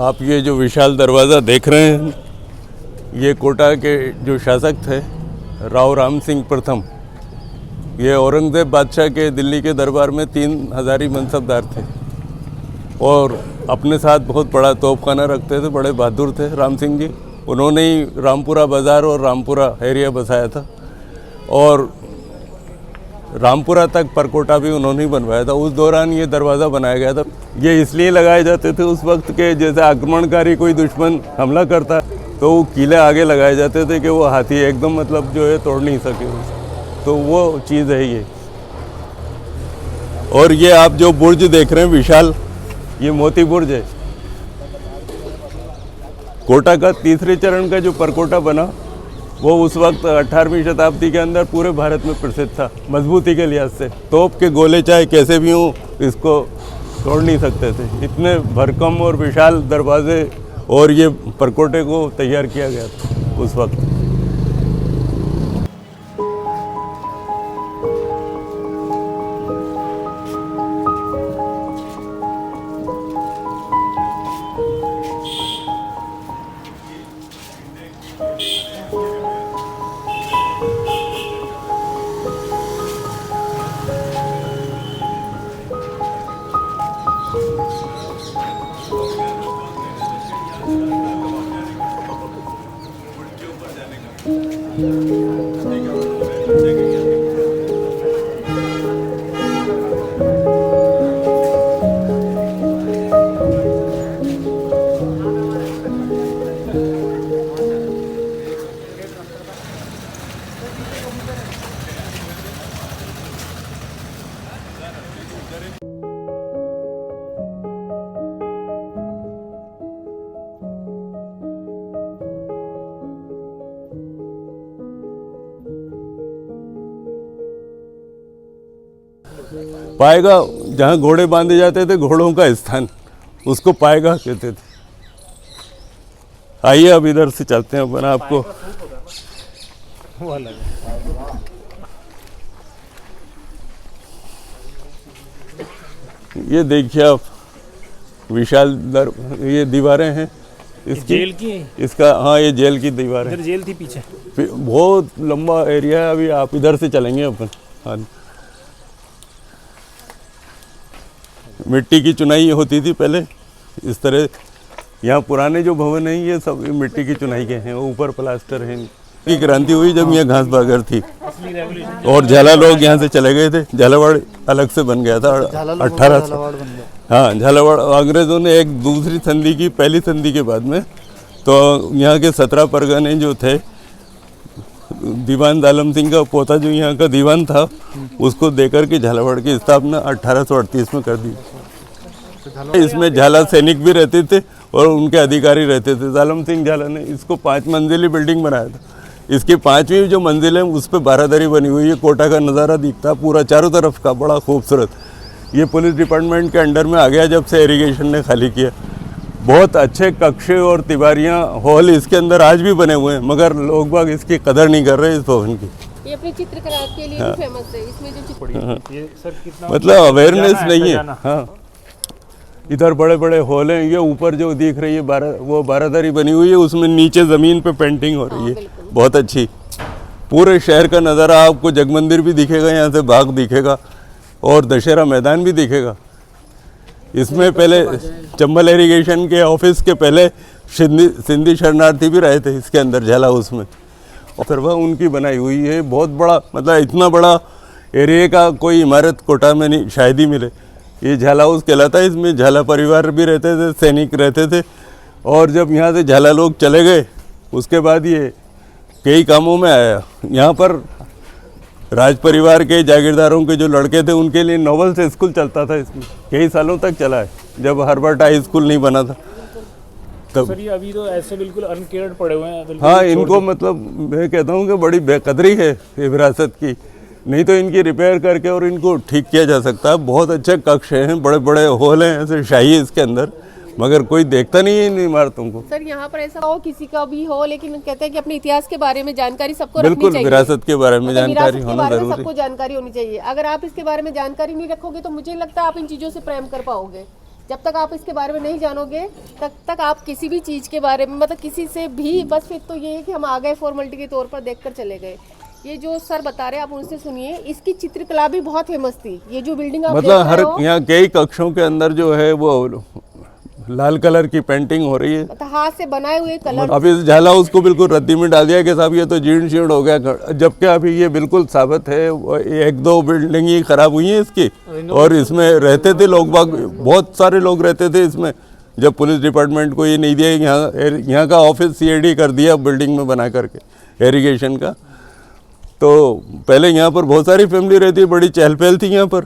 आप ये जो विशाल दरवाज़ा देख रहे हैं, ये कोटा के जो शासक थे राव राम सिंह प्रथम, ये औरंगज़ेब बादशाह के दिल्ली के दरबार में 3 हज़ारी मनसबदार थे और अपने साथ बहुत बड़ा तोपखाना रखते थे। बड़े बहादुर थे राम सिंह जी। उन्होंने ही रामपुरा बाज़ार और रामपुरा एरिया बसाया था और रामपुरा तक परकोटा भी उन्होंने ही बनवाया था। उस दौरान ये दरवाज़ा बनाया गया था। ये इसलिए लगाए जाते थे उस वक्त के, जैसे आक्रमणकारी कोई दुश्मन हमला करता तो वो किले आगे लगाए जाते थे कि वो हाथी एकदम मतलब जो है तोड़ नहीं सके। तो वो चीज़ है ये। और ये आप जो बुर्ज देख रहे हैं विशाल, ये मोती बुर्ज है। कोटा का तीसरे चरण का जो परकोटा बना वो उस वक्त 18वीं शताब्दी के अंदर पूरे भारत में प्रसिद्ध था, मजबूती के लिहाज से। तोप के गोले चाहे कैसे भी हों, इसको तोड़ नहीं सकते थे। इतने भरकम और विशाल दरवाजे और ये परकोटे को तैयार किया गया था उस वक्त। पाएगा जहाँ घोड़े बांधे जाते थे, घोड़ों का स्थान, उसको पाएगा कहते थे। आइए अब इधर से चलते हैं अपन आपको। ये देखिए आप, विशाल ये दीवारें हैं इसकी, जेल की है? इसका हाँ, ये जेल की दीवार है। इधर जेल थी पीछे, बहुत लंबा एरिया है। अभी आप इधर से चलेंगे अपन। हाँ, मिट्टी की चुनाई होती थी पहले इस तरह। यहाँ पुराने जो भवन हैं ये सब मिट्टी की चुनाई के हैं, ऊपर प्लास्टर है। की क्रांति हुई जब यहाँ घास बागर थी और झाला लोग यहाँ से चले गए थे। झालावाड़ अलग से बन गया था 1800। हाँ, झालावाड़ अंग्रेज़ों ने एक दूसरी संधि की, पहली संधि के बाद में तो यहाँ के 17 परगने जो थे, दीवान दालम सिंह का पोता जो यहाँ का दीवान था, उसको देकर के झालावाड़ की स्थापना 1838 में कर दी। इसमें झाला सैनिक भी रहते थे और उनके अधिकारी रहते थे। दालम सिंह झाला ने इसको 5 मंजिली बिल्डिंग बनाया था। इसकी 5वीं जो मंजिल है उस पर बारादरी बनी हुई है। कोटा का नज़ारा दिखता पूरा चारों तरफ का, बड़ा खूबसूरत। ये पुलिस डिपार्टमेंट के अंडर में आ गया जब से इरिगेशन ने खाली किया। बहुत अच्छे कक्षे और तिवारियाँ, हॉल इसके अंदर आज भी बने हुए हैं, मगर लोग बाग इसकी कदर नहीं कर रहे इस भवन की। ये अपनी चित्रकला के लिए भी फेमस है। इसमें जो चित्र ये सर कितना मतलब अवेयरनेस नहीं है। हाँ, इधर बड़े बड़े हॉल हैं। ये ऊपर जो दिख रही है वो बारादरी बनी हुई है, उसमें नीचे ज़मीन पे पेंटिंग हो रही है बहुत अच्छी। पूरे शहर का नज़ारा आपको, जगमंदिर भी दिखेगा, यहाँ से बाग दिखेगा और दशहरा मैदान भी दिखेगा। इसमें पहले चंबल इरिगेशन के ऑफिस के पहले सिंधी शरणार्थी भी रहे थे इसके अंदर, झाला हाउस में। और वह उनकी बनाई हुई है। बहुत बड़ा, मतलब इतना बड़ा एरिया का कोई इमारत कोटा में नहीं शायद ही मिले। ये झाला हाउस कहलाता है। इसमें झाला परिवार भी रहते थे, सैनिक रहते थे। और जब यहाँ से झाला लोग चले गए उसके बाद ये कई कामों में आया। यहाँ पर राज परिवार के जागीरदारों के जो लड़के थे उनके लिए नॉवल से स्कूल चलता था। इसमें कई सालों तक चला है, जब हार्वर्ड हाई स्कूल नहीं बना था तब। सर ये अभी तो ऐसे बिल्कुल अनकेयर्ड पड़े हुए हैं। हाँ, इनको मतलब मैं कहता हूँ कि बड़ी बेकदरी है ये विरासत की। नहीं तो इनकी रिपेयर करके और इनको ठीक किया जा सकता है। बहुत अच्छे कक्ष हैं, बड़े बड़े हॉल हैं ऐसे शाही इसके अंदर, मगर कोई देखता नहीं है इन इमारतों को। सर यहाँ पर ऐसा हो किसी का भी हो, लेकिन कहते हैं कि अपने इतिहास के बारे में जानकारी सबको रखनी बिल्कुल, चाहिए। विरासत के बारे में जानकारी होना जरूरी। सबको जानकारी होनी चाहिए। अगर आप इसके बारे में जानकारी नहीं रखोगे तो मुझे लगता है आप इन चीज़ों से प्रेम कर पाओगे। जब तक आप इसके बारे में नहीं जानोगे तब तक आप किसी भी चीज़ के बारे में मतलब किसी से भी बस फिर तो ये है कि हम आ गए फॉर्मेलिटी के तौर पर देखकर चले गए। ये जो सर बता रहे हैं आप उनसे सुनिए, इसकी चित्रकला भी बहुत फेमस थी। ये जो बिल्डिंग आप मतलब देख हर रहे हो यहाँ कई कक्षों के अंदर जो है वो लाल कलर की पेंटिंग हो रही है। मतलब हाथ से बनाए हुए कलर। अभी झाला उसको बिल्कुल रद्दी में डाल दिया कि साहब ये तो जीर्ण शीर्ण हो गया, जबकि अभी ये बिल्कुल साबित है। एक दो बिल्डिंग ही खराब हुई हैं इसकी, और इसमें रहते थे लोग बाग, बहुत सारे लोग रहते थे इसमें। जब पुलिस डिपार्टमेंट को ये नहीं दिया, यहाँ का ऑफिस CID कर दिया बिल्डिंग में बना करके इरिगेशन का। तो पहले यहाँ पर बहुत सारी फैमिली रहती, बड़ी चहल पहल थी यहाँ पर।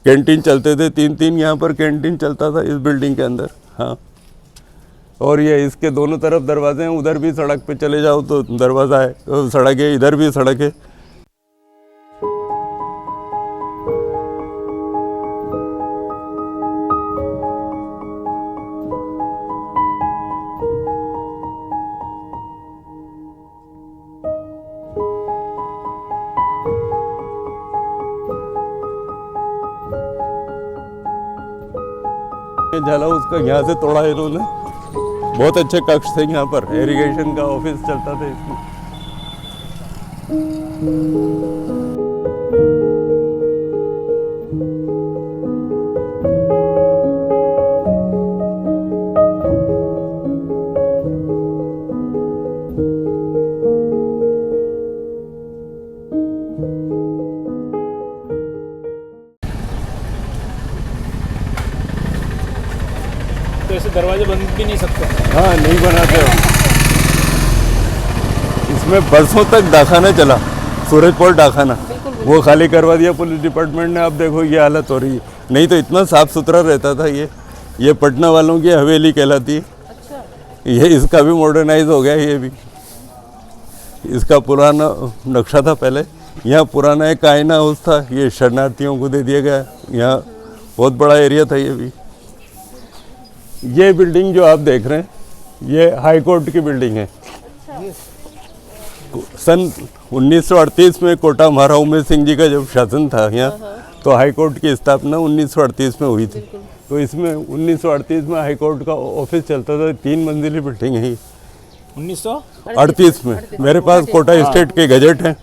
कैंटीन चलते थे, 3 यहाँ पर कैंटीन चलता था इस बिल्डिंग के अंदर। हाँ, और ये इसके दोनों तरफ दरवाजे हैं। उधर भी सड़क पे चले जाओ तो दरवाज़ा है, सड़क है, इधर भी सड़क है। झाला उसका यहाँ से तोड़ा इन्होंने। बहुत अच्छे कक्ष थे यहाँ पर, इरिगेशन का ऑफिस चलता था इसमें। तो ऐसे दरवाजे बंद भी नहीं सकते। हाँ, नहीं बनाते हो। इसमें बरसों तक डाखाना चला, सूरजपोल डाखाना, वो खाली करवा दिया पुलिस डिपार्टमेंट ने। अब देखो ये हालत हो रही है। नहीं तो इतना साफ सुथरा रहता था ये पटना वालों की हवेली कहलाती है। अच्छा। ये इसका भी मॉडर्नाइज हो गया। ये भी इसका पुराना नक्शा था पहले। यहाँ पुराना एक आईना हाउस था, ये शरणार्थियों को दे दिया गया। यहाँ बहुत बड़ा एरिया था ये भी। ये बिल्डिंग जो आप देख रहे हैं, ये हाई कोर्ट की बिल्डिंग है। सन 1938 में कोटा महाराज उमेश सिंह जी का जब शासन था यहाँ, तो हाई कोर्ट की स्थापना 1938 में हुई थी। तो इसमें 1938 में हाई कोर्ट का ऑफिस चलता था। 3 मंजिली बिल्डिंग है 1938 में। मेरे पास कोटा स्टेट के गजट हैं,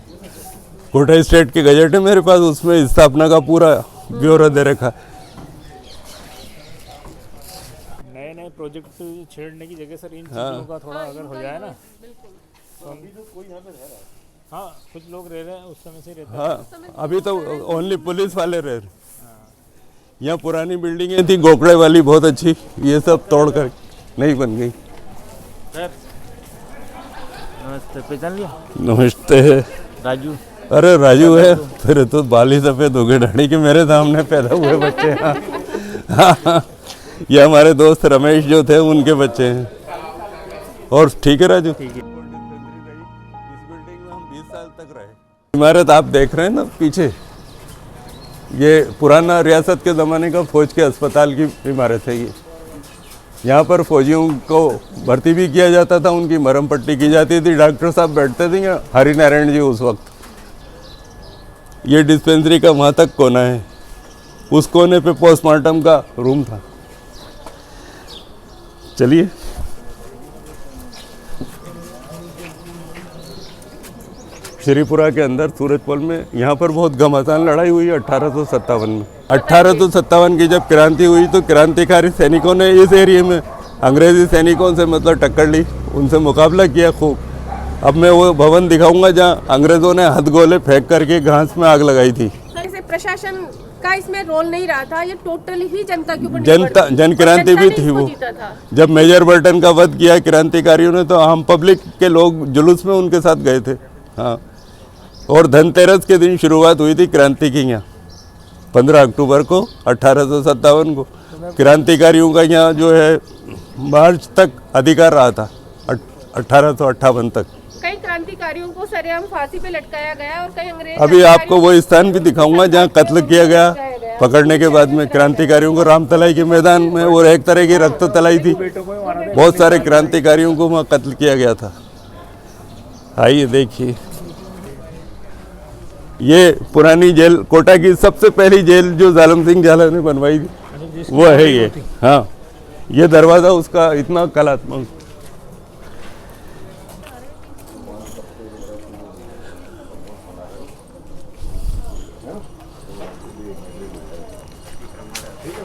कोटा स्टेट के गजट है मेरे पास, उसमें स्थापना का पूरा ब्यौरा दे रखा है। नए प्रोजेक्ट छेड़ने की जगह सर इन चीज़ों का थोड़ा अगर हो जाए ना तो हाँ, कुछ लोग रह रहे हैं उस समय से रहते हैं। हाँ, अभी तो ओनली पुलिस वाले रह रहे। यहाँ पुरानी बिल्डिंगें थी गोकड़े वाली बहुत अच्छी, ये सब तोड़ कर नहीं बन गई। सर नमस्ते, पहचान लिया? नमस्ते। राजू। अरे राजू है, फिर तो बाल ही सफेद हो गए ढाड़ी के, मेरे सामने पैदा हुए बच्चे हैं। हाँ, ये हमारे दोस्त रमेश जो थे उनके बच्चे हैं। और ठीक है राजू, ठीक है। इस बिल्डिंग में हम 20 साल तक रहे। इमारत आप देख रहे हैं ना पीछे, ये पुराना रियासत के ज़माने का फौज के अस्पताल की इमारत है। ये यहाँ पर फौजियों को भर्ती भी किया जाता था, उनकी मरहम पट्टी की जाती थी। डॉक्टर साहब बैठते थे यहाँ, हरिनारायण जी उस वक्त। ये डिस्पेंसरी का वहाँ तक कोना है, उस कोने पे पोस्टमार्टम का रूम था। चलिए श्रीपुरा के अंदर सूरजपोल में, यहाँ पर बहुत घमासान लड़ाई हुई 1857 में। 1857 की जब क्रांति हुई तो क्रांतिकारी सैनिकों ने इस एरिया में अंग्रेजी सैनिकों से मतलब टक्कर ली, उनसे मुकाबला किया खूब। अब मैं वो भवन दिखाऊंगा जहाँ अंग्रेजों ने हथगोले फेंक करके घास में आग लगाई थी। जैसे प्रशासन का इसमें रोल नहीं रहा था, ये टोटली ही जनता के ऊपर जनता, जन क्रांति भी थी वो। जब मेजर बर्टन का वध किया क्रांतिकारियों ने, तो आम पब्लिक के लोग जुलूस में उनके साथ गए थे। हाँ, और धनतेरस के दिन शुरुआत हुई थी क्रांति की यहाँ 15 अक्टूबर को 1857 को। क्रांतिकारियों का यहाँ जो है मार्च तक अधिकार रहा था, 1858 तक। कई क्रांतिकारियों को सरेआम फांसी पे लटकाया गया और कई अंग्रेज अभी आपको वो स्थान भी दिखाऊंगा जहाँ कत्ल किया गया पकड़ने के बाद में क्रांतिकारियों को। रामतलाई के मैदान में और एक तरह की रक्त तलाई थी, बहुत सारे क्रांतिकारियों को वहाँ कत्ल किया गया था। आइए देखिए, ये पुरानी जेल, कोटा की सबसे पहली जेल जो जालम सिंह झाला ने बनवाई थी। मतलब जिसकी वो है बाउंड्री ये। होती। हाँ, ये दरवाज़ा उसका इतना कलात्मक।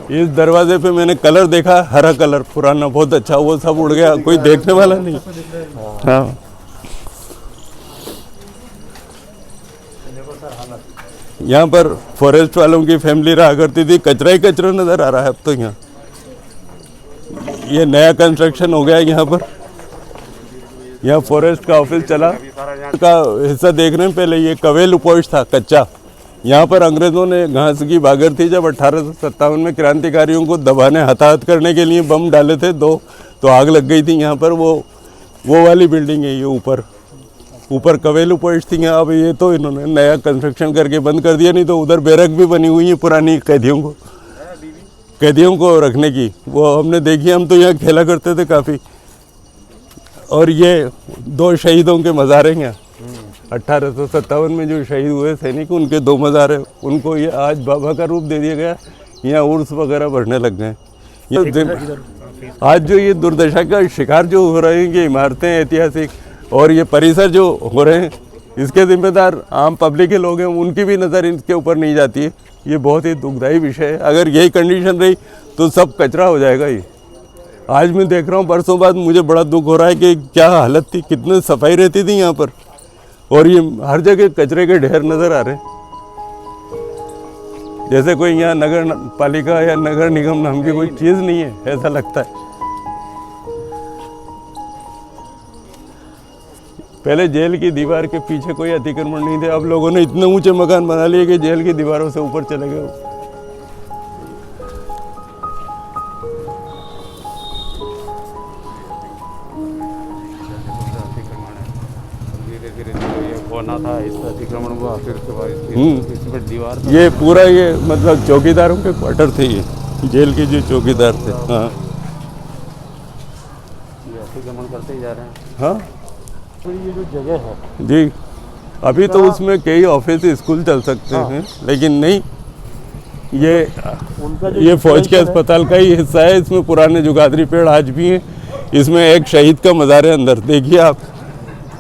इस दरवाजे पे मैंने कलर देखा, हरा कलर पुराना, बहुत अच्छा, वो सब उड़ गया, कोई देखने वाला नहीं। हाँ, देखो सर हालत, यहाँ पर फॉरेस्ट वालों की फैमिली रहा करती थी, कचरा ही कचरा नजर आ रहा है अब तो। यहाँ ये नया कंस्ट्रक्शन हो गया है यहाँ पर। यहाँ फॉरेस्ट का ऑफिस चला का हिस्सा देख रहे हैं। पहले ये कवेल उपोष्ट था कच्चा। यहाँ पर अंग्रेजों ने घास की बागर थी, जब 1857 में क्रांतिकारियों को दबाने हताहत करने के लिए बम डाले थे 2, तो आग लग गई थी यहाँ पर। वो वाली बिल्डिंग है ये, ऊपर कवेल उपोष्ट थी यहाँ। अब ये तो इन्होंने नया कंस्ट्रक्शन करके बंद कर दिया, नहीं तो उधर बैरक भी बनी हुई है पुरानी कैदियों को रखने की, वो हमने देखी। हम तो यहाँ खेला करते थे काफ़ी। और ये 2 शहीदों के मज़ार हैं यहाँ, 1857 में जो शहीद हुए सैनिक, उनके 2 मज़ार हैं। उनको ये आज बाबा का रूप दे दिया गया। यहाँ उर्स वगैरह बढ़ने लग गए। आज जो ये दुर्दशा का शिकार जो हो रहे हैं, ये इमारतें ऐतिहासिक और ये परिसर जो हो रहे हैं, इसके जिम्मेदार आम पब्लिक के लोग हैं, उनकी भी नज़र इनके ऊपर नहीं जाती है। ये बहुत ही दुखदायी विषय है। अगर यही कंडीशन रही तो सब कचरा हो जाएगा ये। आज मैं देख रहा हूँ, बरसों बाद मुझे बड़ा दुख हो रहा है कि क्या हालत थी, कितनी सफाई रहती थी यहाँ पर, और ये हर जगह कचरे के ढेर नज़र आ रहे हैं। जैसे कोई यहाँ नगर पालिका या नगर निगम नाम की कोई चीज़ नहीं है, ऐसा लगता है। पहले जेल की दीवार के पीछे कोई अतिक्रमण नहीं थे, अब लोगों ने इतने ऊंचे मकान बना लिए कि जेल की दीवारों से ऊपर चले गए। धीरे-धीरे ये कोना था, इस पर अतिक्रमण हुआ, फिर उसके बाद इस पर दीवार था। ये पूरा ये मतलब चौकीदारों के क्वार्टर थे, ये जेल के जो चौकीदार थे। हाँ ये अतिक्रमण करते ही जा रहे हैं। हाँ तो ये जो जगह है, जी, अभी तो उसमें कई ऑफिस स्कूल चल सकते हैं, लेकिन नहीं, उनका जो ये फौज के अस्पताल का ही हिस्सा है। इसमें पुराने जुगादरी पेड़ आज भी हैं। इसमें एक शहीद का मज़ार है अंदर, देखिए आप,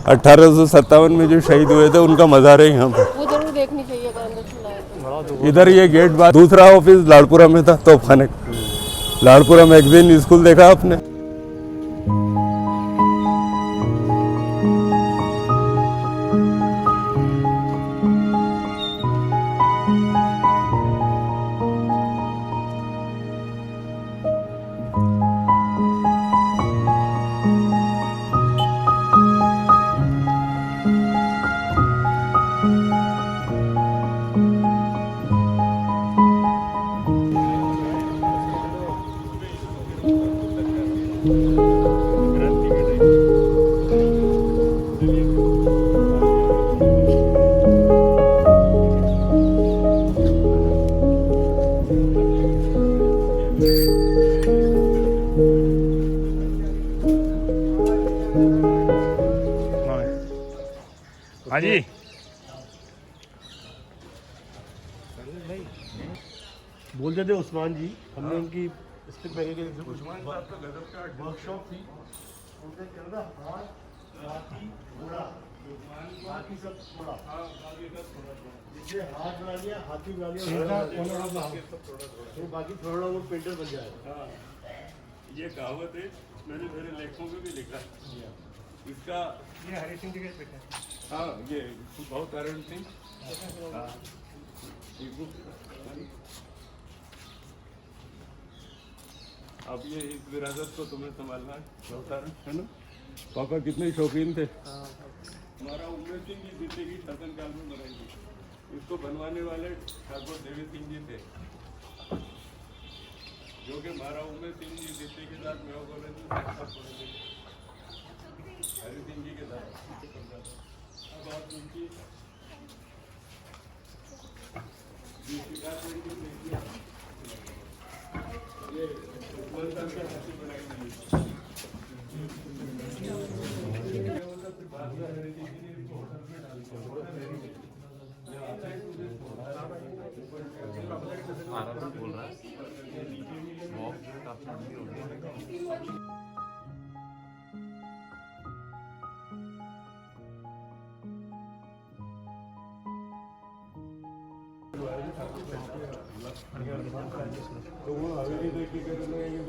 1857 में जो शहीद हुए थे उनका मज़ार है यहाँ पर। वो जरूर देखनी चाहिए अगर अंदर खुला है तो। इधर ये गेट बाद, दूसरा ऑफिस लाड़पुरा में था, तोपखाने का। लाड़पुरा मैगजीन स्कूल देखा आपने? हाँ जी, बोल देते उस्मान जी, हमने उनकी स्टिक बैगे के वर्कशॉप थी, उनका क्या था, हाथी घोड़ा, हाथी सब घोड़ा, जिसने हाथ बना लिया, हाथी बना लिया, तो बाकी थोड़ा वो पेंटर बन जाएगा। ये कहावत है, मैंने मेरे लेखों में भी लिखा। इसका ये हरी सिंह जी के बेटा है। हाँ, ये बहुत कारण सिंह। हाँ। अब ये इस विरासत को तुम्हें संभालना है ना? पापा कितने शौकीन थे। हमारा उम्मेद सिंह जी जीते की शासनकाल में बनाएंगे। इसको बनवाने वाले ठाकुर देवी सिंह जी थे, जो कि हमारा उम्मेद सिंह जी जीते के साथ मेवा कॉलेज में हरि सिंह जी के साथ। अब आप उनकी ये बोल रहा है तो वो हवेली देख के कह रहे हैं ये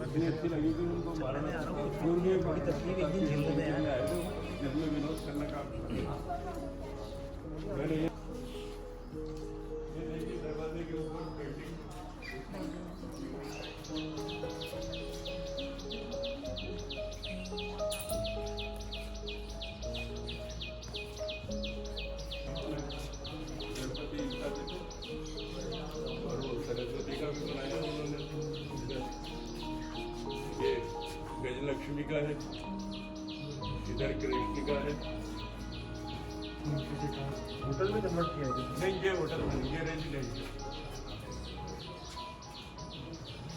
इतनी अच्छी लगी कि उनको मारने पूर्व में बड़ी तस्वीर एक दिन झील में आए थे जिसमें विनोद करने का मैंने ये देखिए दरवाजे के ऊपर पेंटिंग सरस्वती का भी बनाया उन्होंने। ये गजलक्ष्मी का है, इधर कृष्ण का है। होटल में कन्वर्ट किया है नहीं ये होटल में ये रेजिडेंशियल।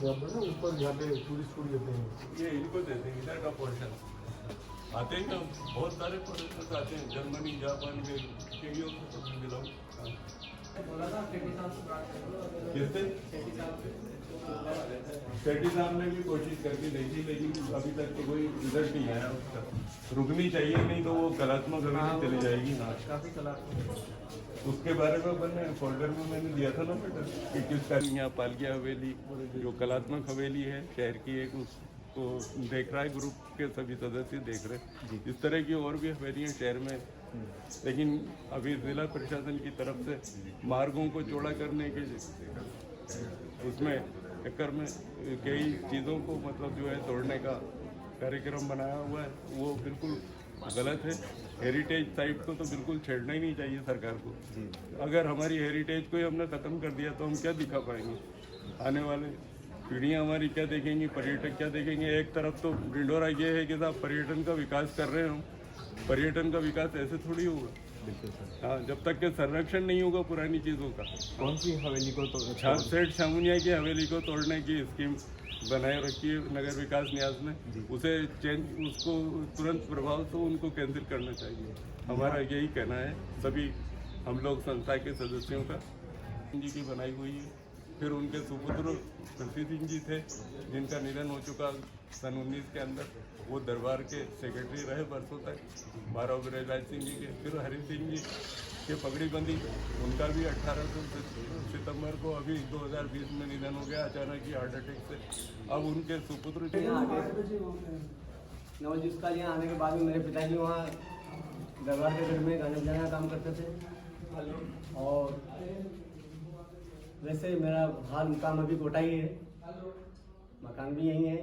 यहाँ पर ना ऊपर जहाँ पे टूरिस्ट फूड देते हैं ये इनको देते हैं इधर का पोर्शन। आते हैं ना बहुत सारे टूरिस्ट आते हैं जर्मनी जापान के बिलोंग। किससे शेट्टी साहब ने भी कोशिश करके देखी लेकिन अभी तक तो कोई रिजल्ट नहीं आया उसका। रुकनी चाहिए नहीं तो वो कलात्मक हवेली चली जाएगी। काफ़ी कलात्मक उसके बारे में मैंने फोल्डर में मैंने दिया था ना बेटा कि किस तरह यहाँ पालकिया हवेली जो कलात्मक हवेली है शहर की एक उसको देख रहा है ग्रुप के सभी सदस्य देख रहे हैं। इस तरह की और भी हवेलियाँ शहर में लेकिन अभी जिला प्रशासन की तरफ से मार्गों को चौड़ा करने के उसमें चक्कर में कई चीज़ों को मतलब जो है तोड़ने का कार्यक्रम बनाया हुआ है वो बिल्कुल गलत है। हेरिटेज साइट को तो बिल्कुल छेड़ना ही नहीं चाहिए सरकार को। अगर हमारी हेरिटेज को ही हमने ख़त्म कर दिया तो हम क्या दिखा पाएंगे? आने वाले पीढ़ियाँ हमारी क्या देखेंगी, पर्यटक क्या देखेंगे? एक तरफ तो ढिंढोरा ये है कि साहब पर्यटन का विकास कर रहे हैं हम। पर्यटन का विकास ऐसे थोड़ी होगा। बिल्कुल सर। हाँ जब तक के संरक्षण नहीं होगा पुरानी चीज़ों का। कौन सी हवेली को तो सेठ शामुनिया की हवेली को तोड़ने की स्कीम बनाए रखी है नगर विकास न्यास ने। उसे चेंज उसको तुरंत प्रभाव से उनको कैंसिल करना चाहिए। हमारा यही कहना है सभी हम लोग संस्था के सदस्यों का। जी की बनाई हुई है। फिर उनके सुपुत्र पृथ्वी सिंह जी थे जिनका निधन हो चुका सन 19 के अंदर। वो दरबार के सेक्रेटरी रहे बरसों तक। 12 ब्रजराज सिंह जी के। फिर हरि सिंह जी के पगड़ी बंदी उनका भी 18 सितंबर को अभी 2020 में निधन हो गया अचानक ही हार्ट अटैक से। अब उनके सुपुत्र नवजीत का यहाँ आने के बाद में मेरे पिताजी वहाँ दरबार के घर में गाने बजाने का काम करते थे। और वैसे मेरा हाल मुकाम अभी कोटा ही है, मकान भी यहीं है।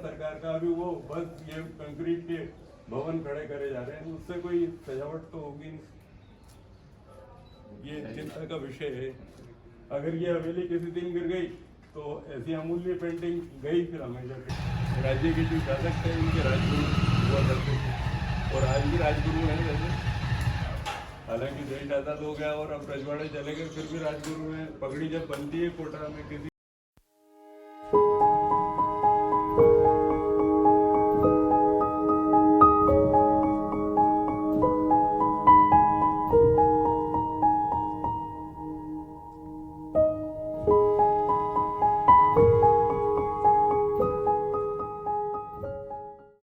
सरकार का अभी वो बस ये कंक्रीट के भवन खड़े करे जा रहे हैं उससे कोई सजावट तो होगी नहीं। ये चिंता का विषय है। अगर ये हवेली किसी दिन गिर गई तो ऐसी अमूल्य पेंटिंग गई फिर हमेशा। राज्य के जो शासक थे इनके राजगुरु हुआ करते थे और आज भी राजगुरु हैं वैसे। हालांकि देश आज़ाद हो गया और अब रजवाड़े चले गए फिर भी राजगुरु हैं। पगड़ी जब बनती है कोटा में किसी